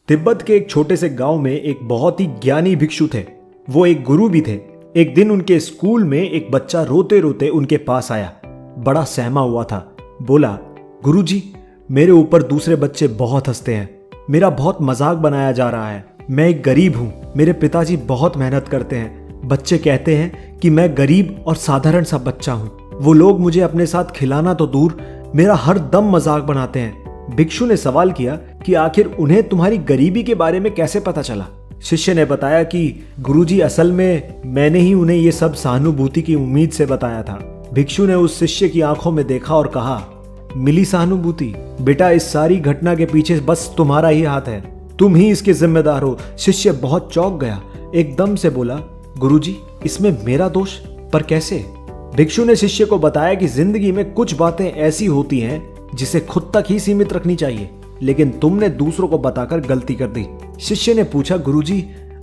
तिब्बत के एक छोटे से गांव में एक बहुत ही ज्ञानी भिक्षु थे। वो एक गुरु भी थे। एक दिन उनके स्कूल में एक बच्चा रोते रोते उनके पास आया। बड़ा सहमा हुआ था। बोला, गुरुजी, मेरे ऊपर दूसरे बच्चे बहुत हंसते हैं। मेरा बहुत मजाक बनाया जा रहा है। मैं एक गरीब हूँ। मेरे पिताजी बहुत मेहनत करते हैं। बच्चे कहते हैं कि मैं गरीब और साधारण सा बच्चा हूँ। वो लोग मुझे अपने साथ खिलाना तो दूर, मेरा हर दम मजाक बनाते हैं। भिक्षु ने सवाल किया कि आखिर उन्हें तुम्हारी गरीबी के बारे में कैसे पता चला। शिष्य ने बताया कि गुरुजी, असल में मैंने ही उन्हें ये सब सहानुभूति की उम्मीद से बताया था। भिक्षु ने उस शिष्य की आंखों में देखा और कहा, मिली सहानुभूति? बेटा, इस सारी घटना के पीछे बस तुम्हारा ही हाथ है। तुम ही इसके जिम्मेदार हो। शिष्य बहुत चौंक गया। एकदम से बोला, गुरुजी, इसमें मेरा दोष? पर कैसे? भिक्षु ने शिष्य को बताया कि जिंदगी में कुछ बातें ऐसी होती हैं जिसे खुद तक ही सीमित रखनी चाहिए, लेकिन तुमने दूसरों को बताकर गलती कर दी। शिष्य ने पूछा, गुरुजी,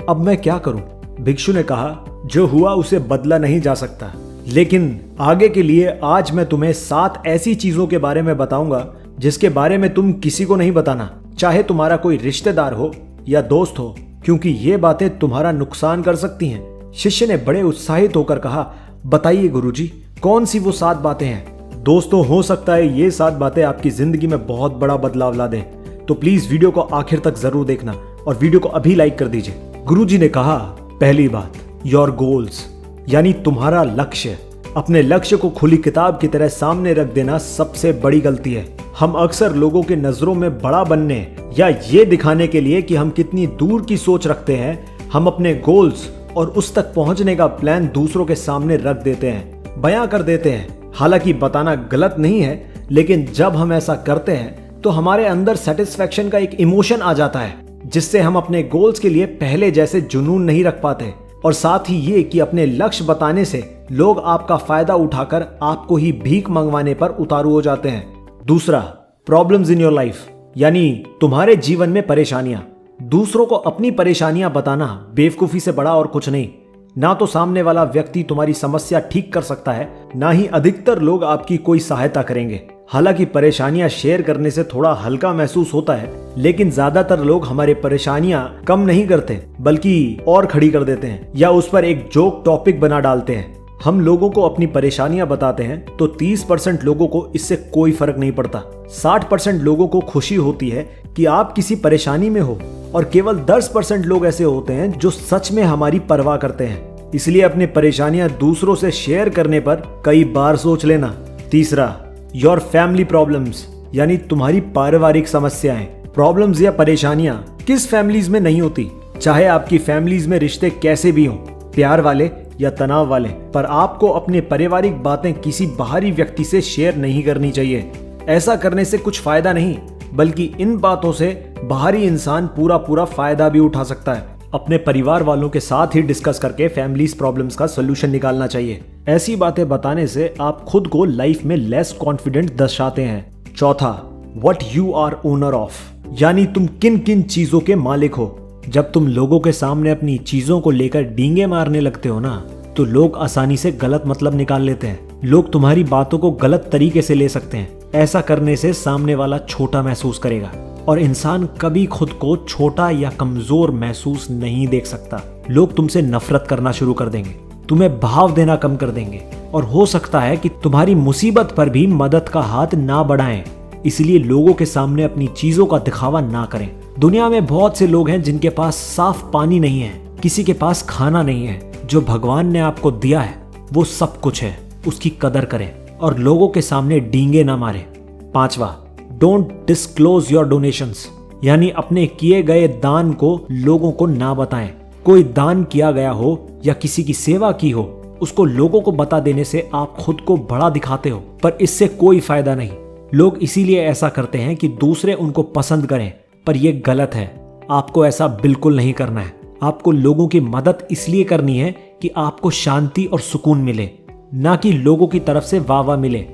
अब मैं क्या करूं? भिक्षु ने कहा, जो हुआ उसे बदला नहीं जा सकता, लेकिन आगे के लिए आज मैं तुम्हें 7 ऐसी चीजों के बारे में बताऊंगा जिसके बारे में तुम किसी को नहीं बताना, चाहे तुम्हारा कोई रिश्तेदार हो या दोस्त हो, क्योंकि ये बातें तुम्हारा नुकसान कर सकती हैं। शिष्य ने बड़े उत्साहित होकर कहा, बताइए गुरुजी, कौन सी वो 7 बातें हैं? दोस्तों, हो सकता है ये 7 बातें आपकी जिंदगी में बहुत बड़ा बदलाव ला दें, तो प्लीज वीडियो को आखिर तक जरूर देखना और वीडियो को अभी लाइक कर दीजिए। गुरुजी ने कहा, पहली बात, योर गोल्स, यानी तुम्हारा लक्ष्य। अपने लक्ष्य को खुली किताब की तरह सामने रख देना सबसे बड़ी गलती है। हम अक्सर लोगों के नजरों में बड़ा बनने या ये दिखाने के लिए कि हम कितनी दूर की सोच रखते हैं, हम अपने गोल्स और उस तक पहुंचने का प्लान दूसरों के सामने रख देते हैं, बयां कर देते हैं। हालांकि बताना गलत नहीं है, लेकिन जब हम ऐसा करते हैं तो हमारे अंदर सेटिस्फैक्शन का एक इमोशन आ जाता है, जिससे हम अपने गोल्स के लिए पहले जैसे जुनून नहीं रख पाते। और साथ ही ये कि अपने लक्ष्य बताने से लोग आपका फायदा उठाकर आपको ही भीख मंगवाने पर उतारू हो जाते हैं। दूसरा, प्रॉब्लम्स इन योर लाइफ, यानी तुम्हारे जीवन में परेशानियां। दूसरों को अपनी परेशानियां बताना बेवकूफी से बड़ा और कुछ नहीं। ना तो सामने वाला व्यक्ति तुम्हारी समस्या ठीक कर सकता है, ना ही अधिकतर लोग आपकी कोई सहायता करेंगे। हालांकि परेशानियां शेयर करने से थोड़ा हल्का महसूस होता है, लेकिन ज्यादातर लोग हमारे परेशानियां कम नहीं करते, बल्कि और खड़ी कर देते हैं या उस पर एक जोक टॉपिक बना डालते हैं। हम लोगों को अपनी परेशानियां बताते हैं तो 30% लोगों को इससे कोई फर्क नहीं पड़ता। 60% लोगों को खुशी होती है कि आप किसी परेशानी में हो, और केवल 10% लोग ऐसे होते हैं जो सच में हमारी परवाह करते हैं। इसलिए अपनी परेशानियां दूसरों से शेयर करने पर कई बार सोच लेना। तीसरा, योर फैमिली प्रॉब्लम्स, यानी तुम्हारी पारिवारिक समस्याएं। प्रॉब्लम्स या परेशानियां किस फैमिलीज में नहीं होती, चाहे आपकी फैमिलीज में रिश्ते कैसे भी हों, प्यार वाले या तनाव वाले, पर आपको अपने पारिवारिक बातें किसी बाहरी व्यक्ति से शेयर नहीं करनी चाहिए। ऐसा करने से कुछ फायदा नहीं, बल्कि इन बातों से बाहरी इंसान पूरा फायदा भी उठा सकता है। अपने परिवार वालों के साथ ही डिस्कस करके फैमिलीज प्रॉब्लम्स का सोल्यूशन निकालना चाहिए। ऐसी बातें बताने से आप खुद को लाइफ में लेस कॉन्फिडेंट दर्शाते हैं। चौथा, what you are owner of, यानी तुम किन किन चीजों के मालिक हो। जब तुम लोगों के सामने अपनी चीजों को लेकर डींगे मारने लगते हो ना, तो लोग आसानी से गलत मतलब निकाल लेते हैं। लोग तुम्हारी बातों को गलत तरीके से ले सकते हैं। ऐसा करने से सामने वाला छोटा महसूस करेगा, और इंसान कभी खुद को छोटा या कमजोर महसूस नहीं देख सकता। लोग तुमसे नफरत करना शुरू कर देंगे, तुम्हें भाव देना कम कर देंगे, और हो सकता है कि तुम्हारी मुसीबत पर भी मदद का हाथ ना बढ़ाएं। इसलिए लोगों के सामने अपनी चीजों का दिखावा ना करें। दुनिया में बहुत से लोग हैं जिनके पास साफ पानी नहीं है, किसी के पास खाना नहीं है। जो भगवान ने आपको दिया है वो सब कुछ है, उसकी कदर करें और लोगों के सामने डींगे ना मारें। पांचवा, डोंट डिस्क्लोज योर डोनेशंस, यानी अपने किए गए दान को लोगों को ना बताएं। कोई दान किया गया हो या किसी की सेवा की हो, उसको लोगों को बता देने से आप खुद को बड़ा दिखाते हो, पर इससे कोई फायदा नहीं। लोग इसीलिए ऐसा करते हैं कि दूसरे उनको पसंद करें, पर यह गलत है। आपको ऐसा बिल्कुल नहीं करना है। आपको लोगों की मदद इसलिए करनी है कि आपको शांति और सुकून मिले, ना कि लोगों की तरफ से वाह मिले।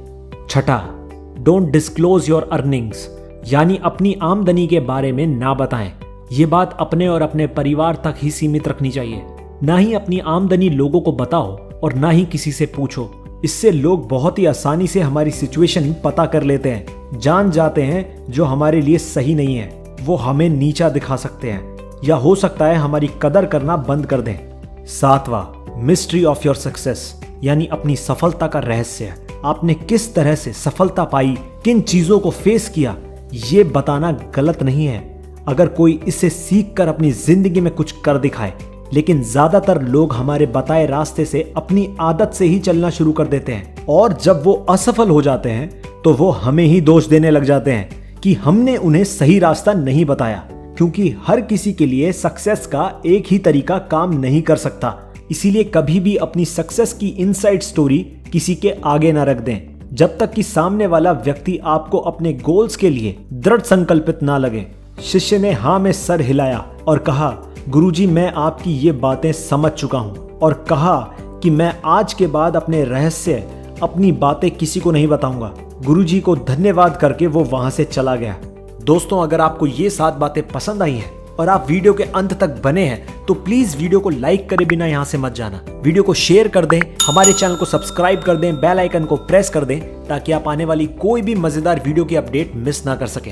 छठा, डोंट डिस्क्लोज योर अर्निंग्स, यानी अपनी आमदनी के बारे में ना बताएं। ये बात अपने और अपने परिवार तक ही सीमित रखनी चाहिए। ना ही अपनी आमदनी लोगों को बताओ और ना ही किसी से पूछो। इससे लोग बहुत ही आसानी से हमारी सिचुएशन पता कर लेते हैं, जान जाते हैं जो हमारे लिए सही नहीं है। वो हमें नीचा दिखा सकते हैं या हो सकता है हमारी कदर करना बंद कर दें। 7वां, मिस्ट्री ऑफ योर सक्सेस, यानी अपनी सफलता का रहस्य। आपने किस तरह से सफलता पाई, किन चीजों को फेस किया, ये बताना गलत नहीं है अगर कोई इसे सीख कर अपनी जिंदगी में कुछ कर दिखाए। लेकिन ज्यादातर लोग हमारे बताए रास्ते से अपनी आदत से ही चलना शुरू कर देते हैं और जब वो असफल हो जाते हैं तो वो हमें ही दोष देने लग जाते हैं कि हमने उन्हें सही रास्ता नहीं बताया, क्योंकि हर किसी के लिए सक्सेस का एक ही तरीका काम नहीं कर सकता। इसीलिए कभी भी अपनी सक्सेस की इनसाइड स्टोरी किसी के आगे ना रख दें जब तक कि सामने वाला व्यक्ति आपको अपने गोल्स के लिए दृढ़ संकल्पित ना लगे। शिष्य ने हाँ में सर हिलाया और कहा, गुरुजी मैं आपकी ये बातें समझ चुका हूँ, और कहा कि मैं आज के बाद अपने रहस्य, अपनी बातें किसी को नहीं बताऊंगा। गुरुजी को धन्यवाद करके वो वहां से चला गया। दोस्तों, अगर आपको ये 7 बातें पसंद आई हैं और आप वीडियो के अंत तक बने हैं तो प्लीज वीडियो को लाइक करे बिना यहां से मत जाना। वीडियो को शेयर कर दें, हमारे चैनल को सब्सक्राइब कर दें, बेल आइकन को प्रेस कर दें ताकि आप आने वाली कोई भी मजेदार वीडियो की अपडेट मिस ना कर सकें।